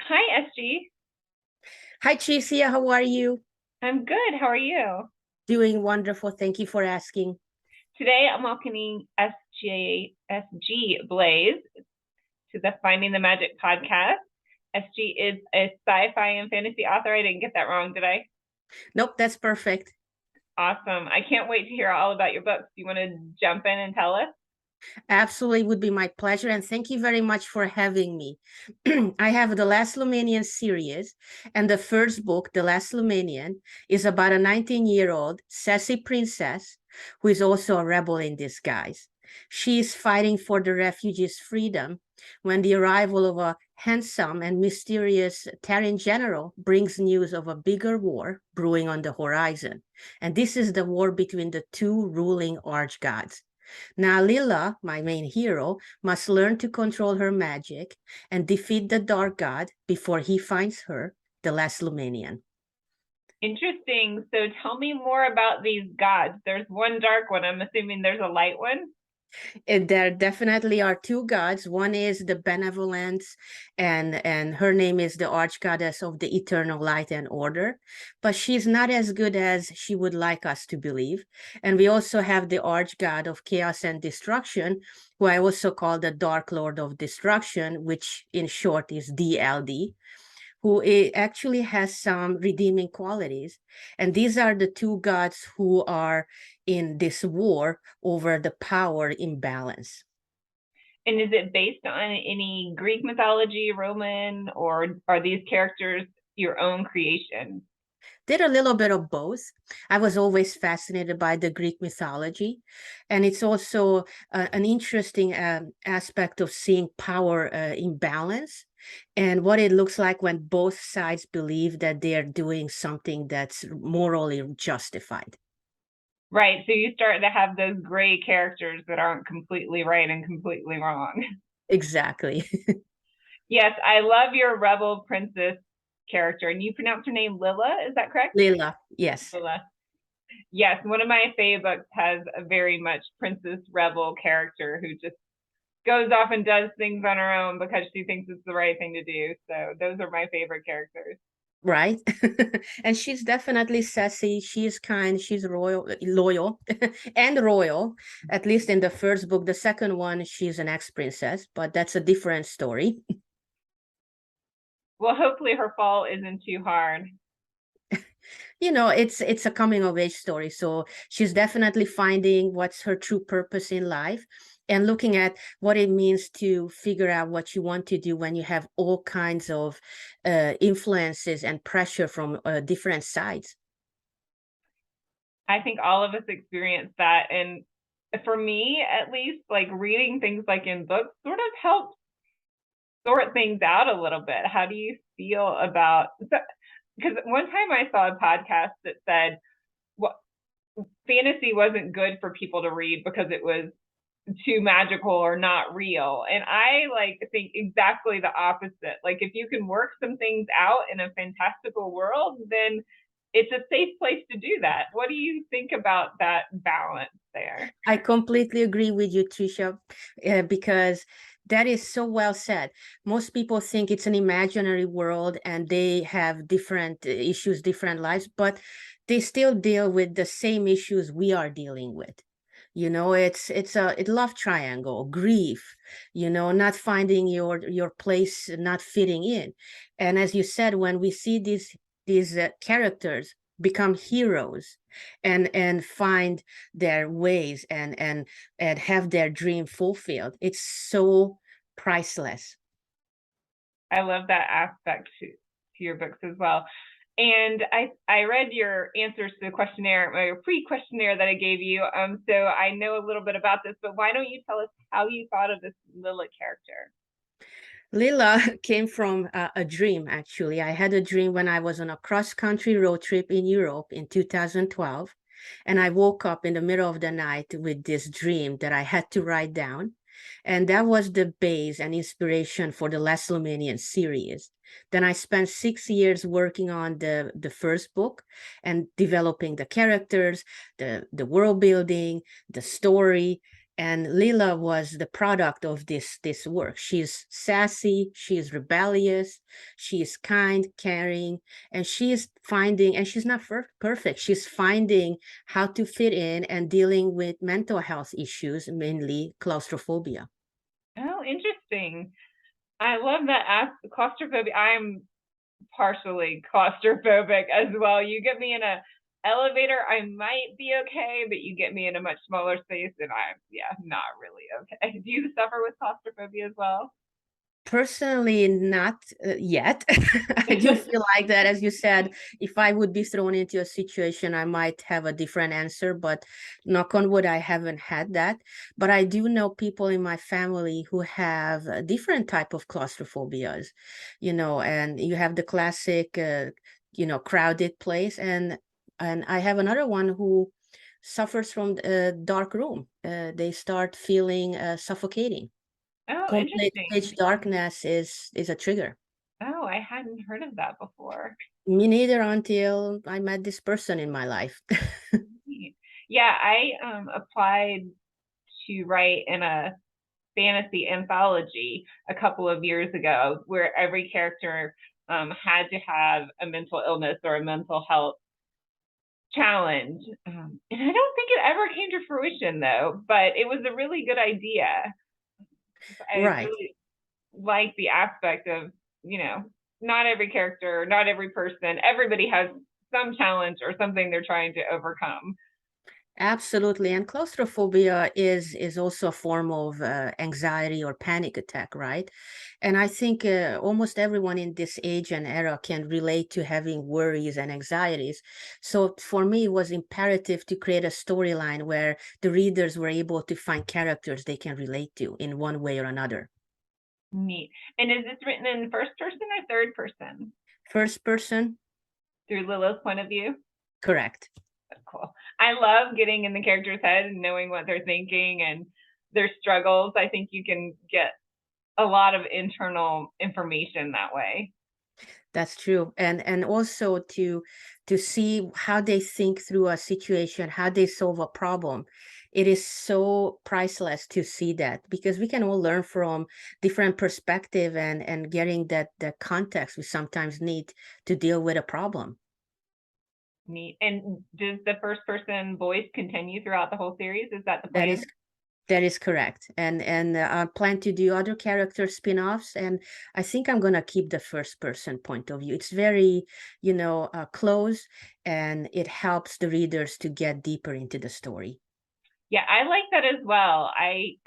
Hi, SG. Hi, Tricia. How are you? I'm good. How are you? Doing wonderful. Thank you for asking. Today I'm welcoming SG Blaise to the Finding the Magic podcast. SG is a sci-fi and fantasy author. I didn't get that wrong, did I? Nope, that's perfect. Awesome. I can't wait to hear all about your books. Do you want to jump in and tell us? Absolutely would be my pleasure. And thank you very much for having me. I have the Last Lumanian series, and the first book, The Last Lumanian, is about a 19-year-old sassy princess who is also a rebel in disguise. She is fighting for the refugees' freedom when the arrival of a handsome and mysterious Terran general brings news of a bigger war brewing on the horizon. And this is the war between the two ruling archgods. Now, Lila, my main hero, must learn to control her magic and defeat the dark god before he finds her, the last Lumanian. Interesting. So tell me more about these gods. There's one dark one. I'm assuming there's a light one. There definitely are two gods. One is the benevolence, and her name is the archgoddess of the eternal light and order, but she's not as good as she would like us to believe. And we also have the archgod of chaos and destruction, who I also call the Dark Lord of Destruction, which in short is DLD, who actually has some redeeming qualities. And these are the two gods who are in this war over the power imbalance. And is it based on any Greek mythology, Roman, or are these characters your own creation? Did a little bit of both. I was always fascinated by the Greek mythology, and it's also an interesting aspect of seeing power imbalance and what it looks like when both sides believe that they're doing something that's morally justified. Right. So you start to have those gray characters that aren't completely right and completely wrong. Exactly. Yes, I love your rebel princess character. And you pronounce her name Lila, is that correct? Lila, yes. Lila. Yes, one of my favorite books has a very much princess rebel character who just goes off and does things on her own because she thinks it's the right thing to do. So those are my favorite characters. Right. And she's definitely sassy. She's kind. She's loyal, and royal, at least in the first book. The second one, she's an ex-princess, but that's a different story. Well, hopefully her fall isn't too hard. It's a coming of age story. So she's definitely finding what's her true purpose in life and looking at what it means to figure out what you want to do when you have all kinds of influences and pressure from different sides. I think all of us experience that. And for me, at least, like reading things like in books sort of helps sort things out a little bit. How do you feel about, because one time I saw a podcast that said, well, fantasy wasn't good for people to read because it was too magical or not real. And I like think exactly the opposite. Like if you can work some things out in a fantastical world, then it's a safe place to do that. What do you think about that balance there? I completely agree with you, Trisha, because that is so well said. Most people think it's an imaginary world and they have different issues, different lives, but they still deal with the same issues we are dealing with. It's a love triangle, grief, not finding your place, not fitting in. And as you said, when we see these characters become heroes and find their ways and have their dream fulfilled, it's so priceless. I love that aspect to your books as well. And I read your answers to the questionnaire, my pre-questionnaire that I gave you. So I know a little bit about this, but why don't you tell us how you thought of this Lilith character? Lila came from a dream, actually. I had a dream when I was on a cross-country road trip in Europe in 2012, and I woke up in the middle of the night with this dream that I had to write down. And that was the base and inspiration for the Last Lumanian series. Then I spent 6 years working on the first book and developing the characters, the world building, the story, And Lila was the product of this work. She's sassy, she's rebellious, she is kind, caring, and she is finding, and she's not perfect. She's finding how to fit in and dealing with mental health issues, mainly claustrophobia. Oh, interesting. I love that claustrophobia. I'm partially claustrophobic as well. You get me in a elevator, I might be okay, but you get me in a much smaller space and I'm not really okay. Do you suffer with claustrophobia as well? Personally, not yet. I do feel like that, as you said, if I would be thrown into a situation, I might have a different answer, but knock on wood, I haven't had that. But I do know people in my family who have a different type of claustrophobias, and you have the classic, crowded place. And I have another one who suffers from a dark room. They start feeling suffocating. Oh, Complete pitch interesting. darkness is a trigger. Oh, I hadn't heard of that before. Me neither until I met this person in my life. Yeah, I applied to write in a fantasy anthology a couple of years ago where every character had to have a mental illness or a mental health challenge. And I don't think it ever came to fruition though, but it was a really good idea. I Right. really like the aspect of, not every character, not every person, everybody has some challenge or something they're trying to overcome. Absolutely. And claustrophobia is also a form of anxiety or panic attack, right? And I think almost everyone in this age and era can relate to having worries and anxieties. So for me, it was imperative to create a storyline where the readers were able to find characters they can relate to in one way or another. Neat. And is this written in first person or third person? First person, Through Lila's point of view? correct. Cool. I love getting in the character's head and knowing what they're thinking and their struggles. I think you can get a lot of internal information that way. That's true. And also to see how they think through a situation, how they solve a problem. It is so priceless to see that because we can all learn from different perspective and getting that context we sometimes need to deal with a problem. Neat. And does the first person voice continue throughout the whole series? Is that the That plan? is that is correct. And I plan to do other character spin-offs, and I think I'm gonna keep the first person point of view. It's very, close, and it helps the readers to get deeper into the story. Yeah, I like that as well. I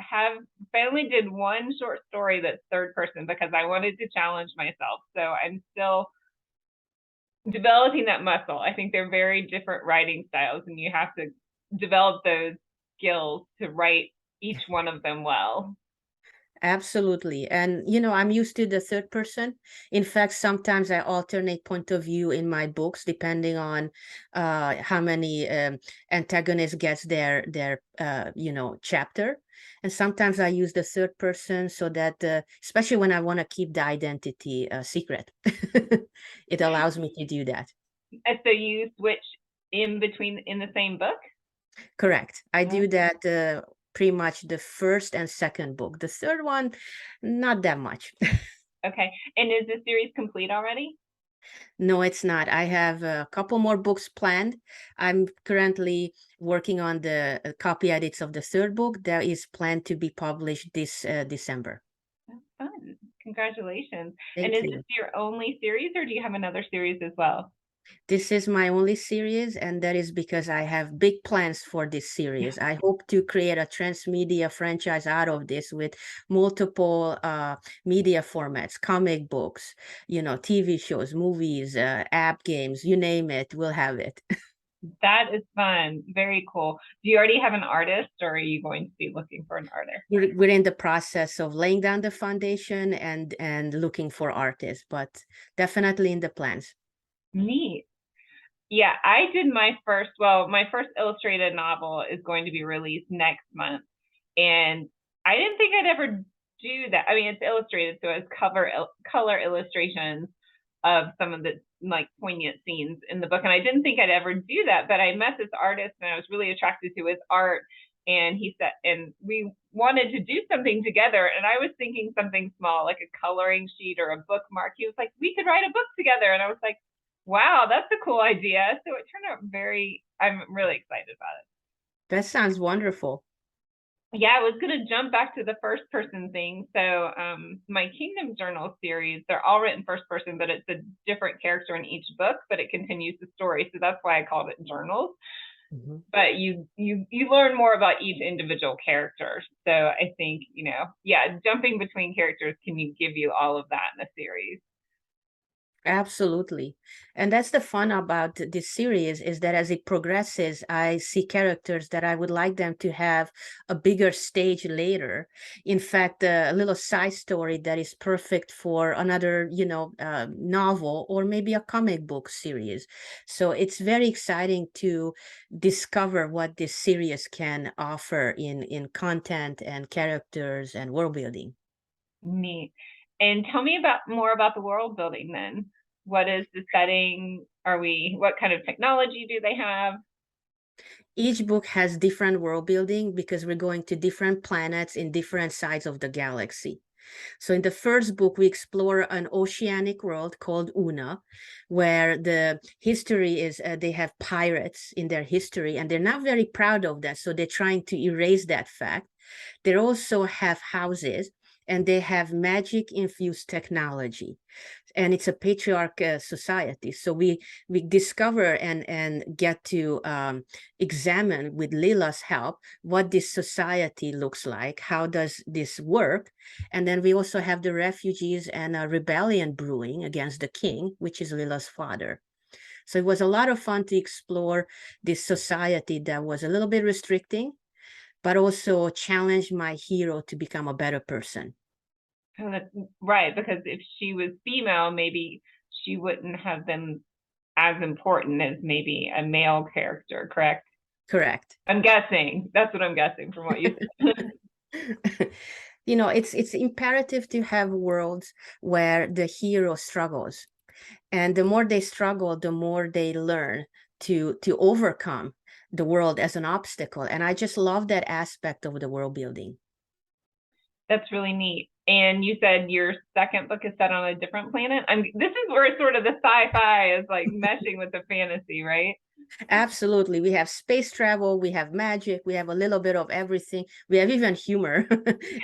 only did one short story that's third person because I wanted to challenge myself. So I'm still developing that muscle. I think they're very different writing styles, and you have to develop those skills to write each one of them well. Absolutely. And, I'm used to the third person. In fact, sometimes I alternate point of view in my books depending on how many antagonists gets their chapter. And sometimes I use the third person so that, especially when I want to keep the identity secret, it allows me to do that. And so you switch in between in the same book? Correct. I Oh, do that pretty much the first and second book. The third one, not that much. okay. And is the series complete already? No, it's not. I have a couple more books planned. I'm currently working on the copy edits of the third book that is planned to be published this December. That's fun. Congratulations. And Thank is this you. your only series or do you have another series as well? This is my only series, and that is because I have big plans for this series. I hope to create a transmedia franchise out of this with multiple media formats, comic books, TV shows, movies, app games, you name it, we'll have it. That is fun. Very cool. Do you already have an artist or are you going to be looking for an artist? We're in the process of laying down the foundation and looking for artists, but definitely in the plans. Neat. Yeah, my first illustrated novel is going to be released next month. And I didn't think I'd ever do that. I mean, it's illustrated, so it's color illustrations of some of the like poignant scenes in the book. And I didn't think I'd ever do that, but I met this artist and I was really attracted to his art. and he said, and we wanted to do something together. And I was thinking something small, like a coloring sheet or a bookmark. He was like, we could write a book together. And I was like, wow, that's a cool idea. So it turned out I'm really excited about it. That sounds wonderful. Yeah, I was going to jump back to the first person thing. So my Kingdom Journal series, they're all written first person, but it's a different character in each book, but it continues the story. So that's why I called it journals. Mm-hmm. But you learn more about each individual character. So I think, yeah, jumping between characters can give you all of that in a series. Absolutely. And that's the fun about this series, is that as it progresses, I see characters that I would like them to have a bigger stage later. In fact, a little side story that is perfect for another, novel or maybe a comic book series. So it's very exciting to discover what this series can offer in content and characters and world building. Neat. And tell me more about the world building then. What is the setting? What kind of technology do they have? Each book has different world building because we're going to different planets in different sides of the galaxy. So in the first book, we explore an oceanic world called Una, where the history is they have pirates in their history, and they're not very proud of that. So they're trying to erase that fact. They also have houses, and they have magic-infused technology. And it's a patriarch society. So we discover and get to examine, with Lila's help, what this society looks like, how does this work. And then we also have the refugees and a rebellion brewing against the king, which is Lila's father. So it was a lot of fun to explore this society that was a little bit restricting, but also challenged my hero to become a better person. Oh, that's right, because if she was female, maybe she wouldn't have been as important as maybe a male character, correct? Correct. I'm guessing. That's what I'm guessing from what you said. It's imperative to have worlds where the hero struggles. And the more they struggle, the more they learn to overcome the world as an obstacle. And I just love that aspect of the world building. That's really neat. And you said your second book is set on a different planet. This is where sort of the sci-fi is like meshing with the fantasy, right? Absolutely. We have space travel, we have magic, we have a little bit of everything. We have even humor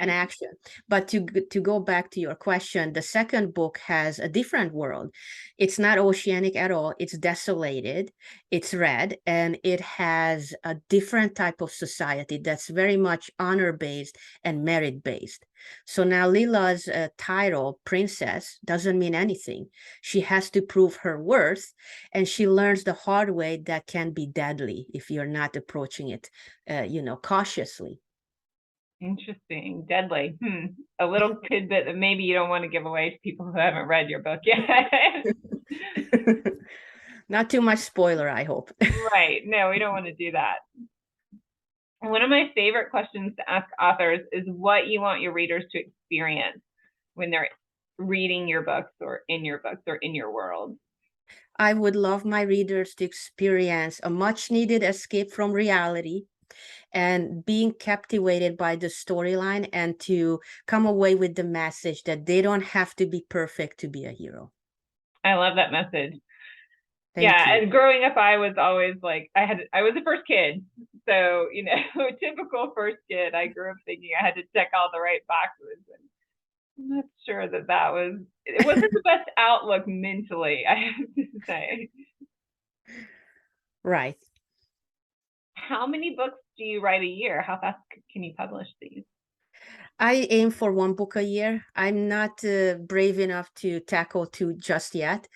and action. But to go back to your question, the second book has a different world. It's not oceanic at all. It's desolated, it's red, and it has a different type of society that's very much honor-based and merit-based. So now Lila's title, princess, doesn't mean anything. She has to prove her worth, and she learns the hard way that can be deadly if you're not approaching it, cautiously. Interesting. Deadly. A little tidbit that maybe you don't want to give away to people who haven't read your book yet. Not too much spoiler, I hope. Right. No, we don't want to do that. One of my favorite questions to ask authors is what you want your readers to experience when they're reading your books or in your world. I would love my readers to experience a much needed escape from reality and being captivated by the storyline, and to come away with the message that they don't have to be perfect to be a hero. I love that message. Thank you. And growing up, I was always like, I was the first kid. So, typical first kid, I grew up thinking I had to check all the right boxes. And I'm not sure it wasn't the best outlook mentally, I have to say. Right. How many books do you write a year? How fast can you publish these? I aim for one book a year. I'm not brave enough to tackle two just yet,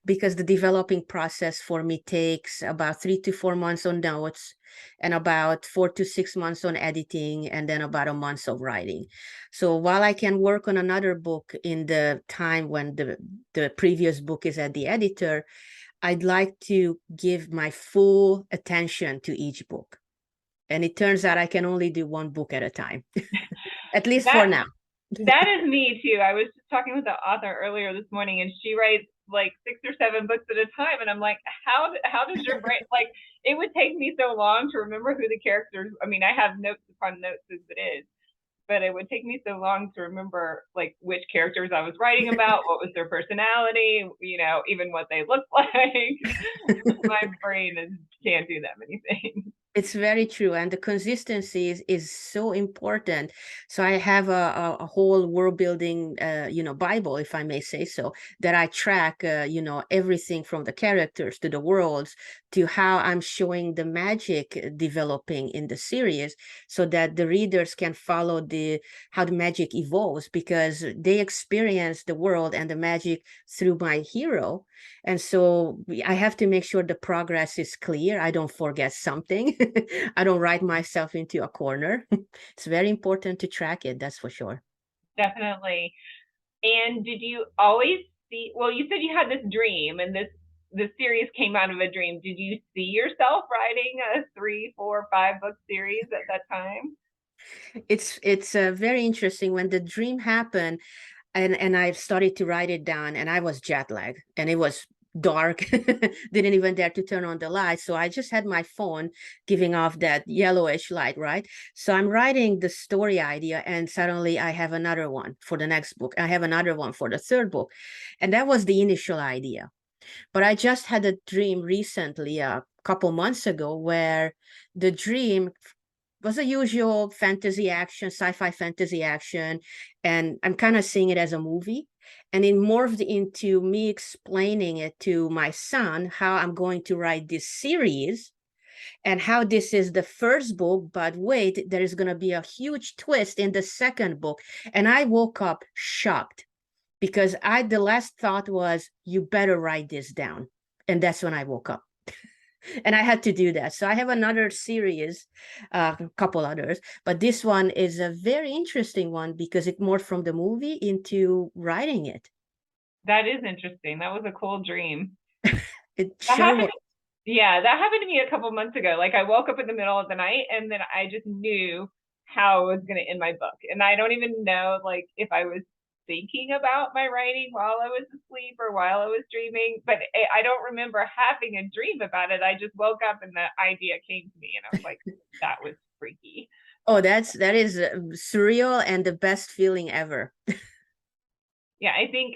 because the developing process for me takes about 3 to 4 months on notes, and about 4 to 6 months on editing, and then about a month of writing. So while I can work on another book in the time when the previous book is at the editor, I'd like to give my full attention to each book. And it turns out I can only do one book at a time, at least for now. That is me too. I was just talking with the author earlier this morning, and she writes like 6 or 7 books at a time, and I'm like, how does your brain like? It would take me so long to remember who the characters. I mean, I have notes upon notes as it is, but it would take me so long to remember like which characters I was writing about, what was their personality, even what they looked like. My brain can't do that many things. It's very true, and the consistency is so important. So I have a whole world building, Bible, if I may say so, that I track, everything from the characters to the worlds to how I'm showing the magic developing in the series, so that the readers can follow how the magic evolves, because they experience the world and the magic through my hero. And so I have to make sure the progress is clear. I don't forget something. I don't write myself into a corner. It's very important to track it, that's for sure. Definitely. And did you always see, well, you said you had this dream and this series came out of a dream. Did you see yourself writing a 3, 4, 5 book series at that time? It's very interesting. When the dream happened, and I started to write it down, and I was jet lagged, and it was dark. Didn't even dare to turn on the light, so I just had my phone giving off that yellowish light, right? So I'm writing the story idea, and suddenly I have another one for the next book. I have another one for the third book, and that was the initial idea. But I just had a dream recently, a couple months ago, where the dream was a usual fantasy action, sci-fi fantasy action, and I'm kind of seeing it as a movie. And it morphed into me explaining it to my son how I'm going to write this series and how this is the first book, but wait, there is going to be a huge twist in the second book. And I woke up shocked because the last thought was, you better write this down. And that's when I woke up. And I had to do that. So I have another series, a couple others, but this one is a very interesting one because it morphed from the movie into writing it. That is interesting. That was a cool dream. It That sure happened. was. Yeah, that happened to me a couple months ago. Like I woke up in the middle of the night and then I just knew how I was going to end my book. And I don't even know like if I was thinking about my writing while I was asleep or while I was dreaming, but I don't remember having a dream about it. I just woke up and the idea came to me and I was like, that was freaky. Oh, that is surreal and the best feeling ever. Yeah, I think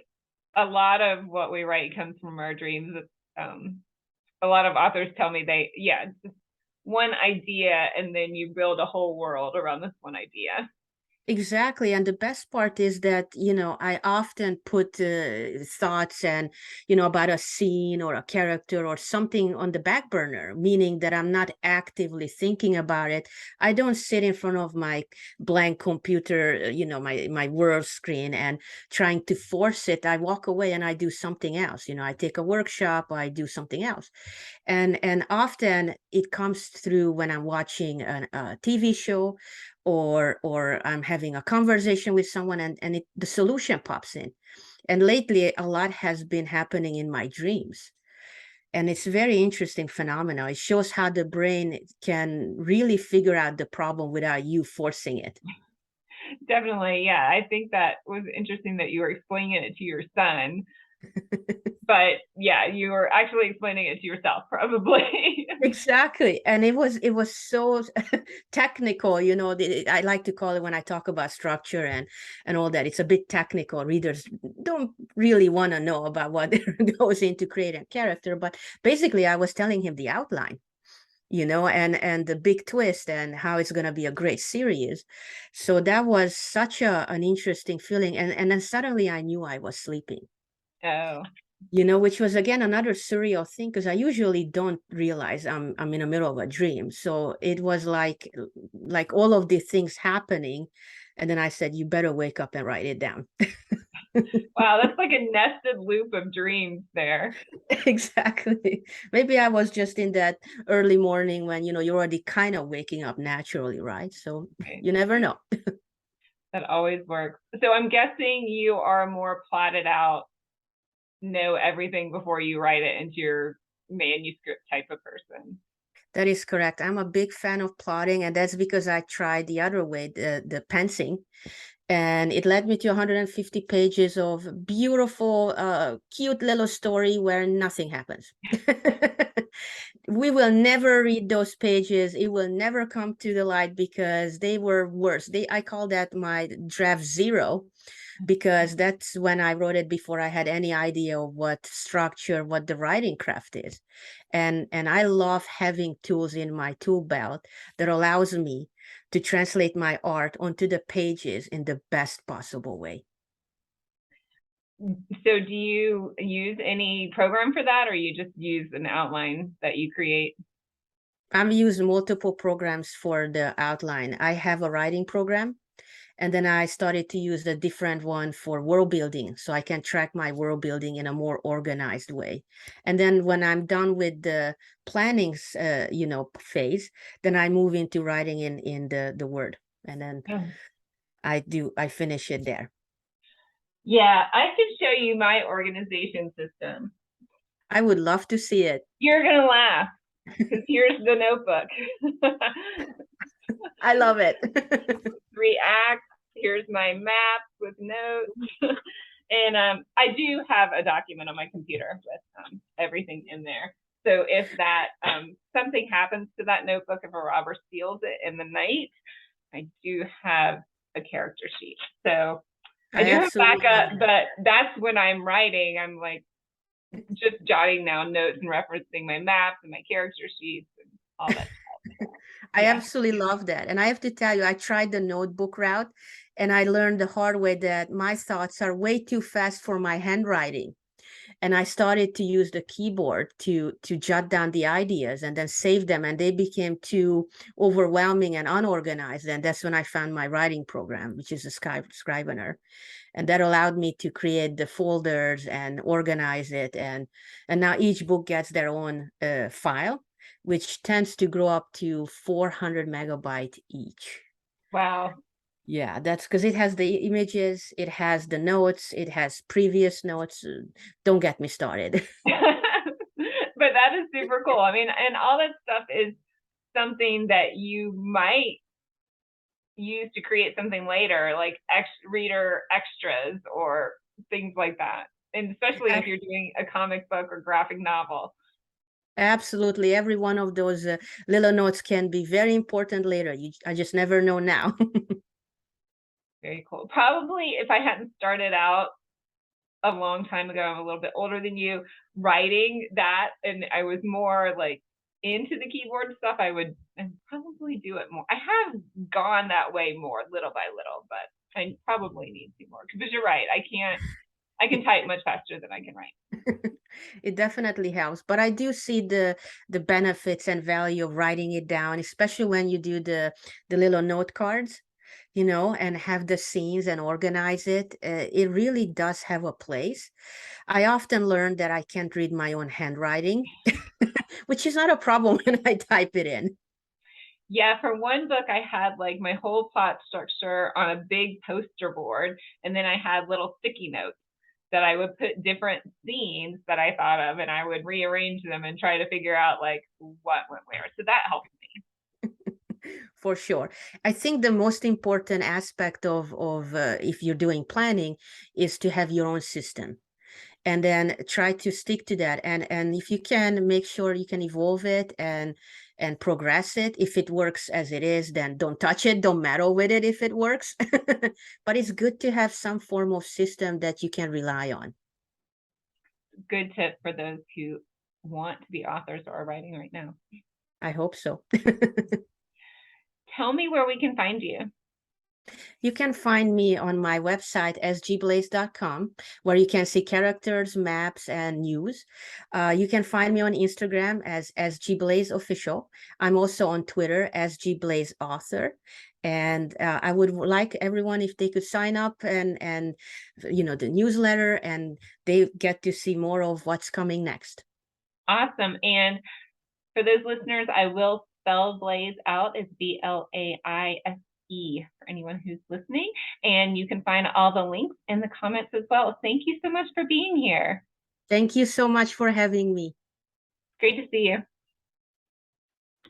a lot of what we write comes from our dreams. A lot of authors tell me just one idea and then you build a whole world around this one idea. Exactly. And the best part is that, I often put thoughts and, about a scene or a character or something on the back burner, meaning that I'm not actively thinking about it. I don't sit in front of my blank computer, my word screen and trying to force it. I walk away and I do something else. I take a workshop, I do something else. And often it comes through when I'm watching a TV show or I'm having a conversation with someone and the solution pops in. And lately a lot has been happening in my dreams. And it's very interesting phenomenon. It shows how the brain can really figure out the problem without you forcing it. Definitely. Yeah. I think that was interesting that you were explaining it to your son. But yeah, you were actually explaining it to yourself, probably. Exactly. And it was so technical, I like to call it, when I talk about structure and all that, it's a bit technical. Readers don't really want to know about what goes into creating a character, but basically I was telling him the outline, and the big twist and how it's going to be a great series. So that was such an interesting feeling, and then suddenly I knew I was sleeping. Oh, Which was again another surreal thing, because I usually don't realize I'm in the middle of a dream. So it was like all of these things happening, and then I said, you better wake up and write it down. wow. That's like a nested loop of dreams there. Exactly. Maybe I was just in that early morning when you're already kind of waking up naturally, right? So Right. you never know. That always works. So I'm guessing you are more plotted out, know everything before you write it into your manuscript type of person. That is correct. I'm a big fan of plotting, and that's because I tried the other way, the pensing. And it led me to 150 pages of beautiful, cute little story where nothing happens. We will never read those pages. It will never come to the light because they were worse. I call that my draft zero, because that's when I wrote it before I had any idea of what structure, what the writing craft is. And I love having tools in my tool belt that allows me to translate my art onto the pages in the best possible way. So do you use any program for that, or you just use an outline that you create? I'm using multiple programs for the outline. I have a writing program, and then I started to use the different one for world building, so I can track my world building in a more organized way. And then when I'm done with the planning, phase, then I move into writing in the Word, and then Oh. I finish it there. Yeah, I can show you my organization system. I would love to see it. You're gonna laugh because here's the notebook. I love it. 3 acts. Here's my map with notes. And I do have a document on my computer with everything in there. So if that something happens to that notebook, if a robber steals it in the night, I do have a character sheet. So I do have backup, but that's when I'm writing, I'm like just jotting down notes and referencing my maps and my character sheets and all that stuff. I absolutely love that. And I have to tell you, I tried the notebook route, and I learned the hard way that my thoughts are way too fast for my handwriting. And I started to use the keyboard to jot down the ideas and then save them, and they became too overwhelming and unorganized. And that's when I found my writing program, which is a Scrivener. And that allowed me to create the folders and organize it. And now each book gets their own file, which tends to grow up to 400 megabytes each. Wow. Yeah, that's because it has the images, it has the notes, it has previous notes. Don't get me started. But that is super cool. I mean, and all that stuff is something that you might use to create something later, like reader extras or things like that. And especially if you're doing a comic book or graphic novel. Absolutely. Every one of those little notes can be very important later. I just never know now. Very cool. Probably if I hadn't started out a long time ago, I'm a little bit older than you, writing that, and I was more like into the keyboard stuff, I would probably do it more. I have gone that way more little by little, but I probably need to more, because you're right, I can type much faster than I can write. It definitely helps, but I do see the benefits and value of writing it down, especially when you do the little note cards, and have the scenes and organize it. It really does have a place. I often learn that I can't read my own handwriting, which is not a problem when I type it in. Yeah, for one book, I had like my whole plot structure on a big poster board, and then I had little sticky notes that I would put different scenes that I thought of, and I would rearrange them and try to figure out like what went where. So that helped me. For sure. I think the most important aspect of if you're doing planning is to have your own system, and then try to stick to that. And if you can, make sure you can evolve it and progress it. If it works as it is, then don't touch it, don't meddle with it if it works. But it's good to have some form of system that you can rely on. Good tip for those who want to be authors or are writing right now. I hope so. Tell me where we can find you. You can find me on my website, sgblaise.com, where you can see characters, maps, and news. You can find me on Instagram as sgblaise.official. I'm also on Twitter, sgblaise.author. And I would like everyone, if they could sign up and the newsletter, and they get to see more of what's coming next. Awesome. And for those listeners, I will spell Blaise out as Blaise for anyone who's listening. And you can find all the links in the comments as well. Thank you so much for being here. Thank you so much for having me. Great to see you.